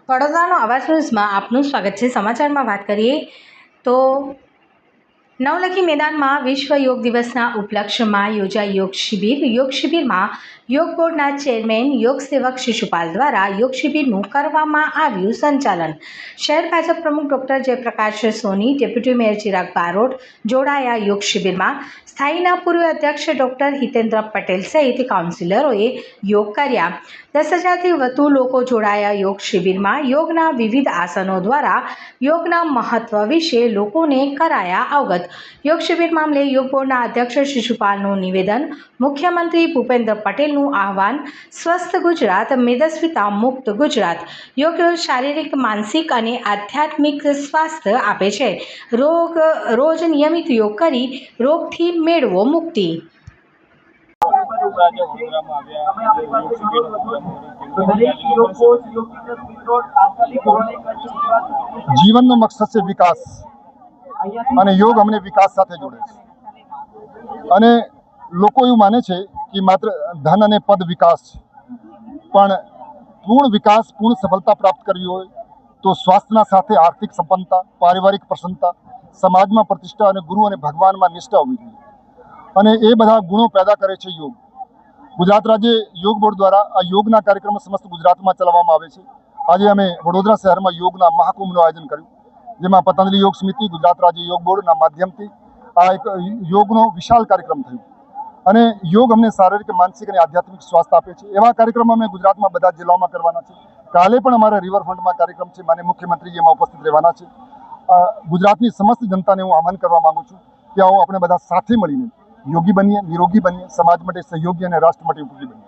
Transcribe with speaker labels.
Speaker 1: વડોદરાનો અવાજ ન્યૂઝમાં આપનું સ્વાગત છે। સમાચારમાં વાત કરીએ તો નવલખી મેદાનમાં વિશ્વ યોગ દિવસના ઉપલક્ષ્યમાં યોજાઈ યોગ શિબિર। યોગ શિબિરમાં યોગ બોર્ડના ચેરમેન યોગ સેવક શિશુપાલ દ્વારા યોગ શિબિરનું કરવામાં આવ્યું સંચાલન। શહેર ભાજપ પ્રમુખ ડૉક્ટર જયપ્રકાશ સોની, ડેપ્યુટી મેયર ચિરાગ બારોટ જોડાયા યોગ શિબિરમાં। સ્થાયીના પૂર્વ અધ્યક્ષ ડૉક્ટર હિતેન્દ્ર પટેલ સહિત કાઉન્સિલરોએ યોગ કર્યા। 10,000થી વધુ લોકો જોડાયા યોગ શિબિરમાં। યોગના વિવિધ આસનો દ્વારા યોગના મહત્વ વિશે લોકોને કરાયા અવગત। યોગ શિબિર મામલે યોગ બોર્ડના અધ્યક્ષ શિશુપાલનું નિવેદન, મુખ્યમંત્રી ભૂપેન્દ્ર પટેલનું આહવાન, સ્વસ્થ ગુજરાત, મેદસ્વીતા મુક્ત ગુજરાત। યોગ શારીરિક, માનસિક અને આધ્યાત્મિક સ્વાસ્થ્ય આપે છે। રોજ નિયમિત યોગ કરી રોગથી મેળવો મુક્તિ।
Speaker 2: जीवन मकसद से विकास અને યોગ અમને વિકાસ સાથે જોડે છે અને લોકો એવું માને છે કે માત્ર ધન અને પદ વિકાસ છે, પણ પૂર્ણ વિકાસ, પૂર્ણ સફળતા પ્રાપ્ત કરવી હોય તો સ્વાસ્થ્યના સાથે આર્થિક સંપન્નતા, પારિવારિક પ્રસન્નતા, સમાજમાં પ્રતિષ્ઠા અને ગુરુ અને ભગવાનમાં નિષ્ઠા હોવી જોઈએ અને એ બધા ગુણો પેદા કરે છે યોગ। ગુજરાત રાજ્ય યોગ બોર્ડ દ્વારા આ યોગના કાર્યક્રમો સમસ્ત ગુજરાતમાં ચલાવવામાં આવે છે। આજે અમે વડોદરા શહેરમાં યોગના મહાકુંભનું આયોજન કર્યું, જેમાં પતંજલિ યોગ સમિતિ, ગુજરાત રાજ્ય યોગ બોર્ડના માધ્યમથી આ એક યોગનો વિશાળ કાર્યક્રમ થયો અને યોગ અમને શારીરિક, માનસિક અને આધ્યાત્મિક સ્વાસ્થ્ય આપે છે। એવા કાર્યક્રમો અમે ગુજરાતમાં બધા જિલ્લાઓમાં કરવાના છે। કાલે પણ અમારા રિવરફ્રન્ટમાં કાર્યક્રમ છે, માનનીય મુખ્યમંત્રી એમાં ઉપસ્થિત રહેવાના છે। ગુજરાતની સમસ્ત જનતાને હું આહ્વાન કરવા માંગુ છું કે આવો આપણે બધા સાથે મળીને યોગી બનીએ, નિરોગી બનીએ, સમાજ માટે સહયોગી અને રાષ્ટ્ર માટે ઉપયોગી બનીએ।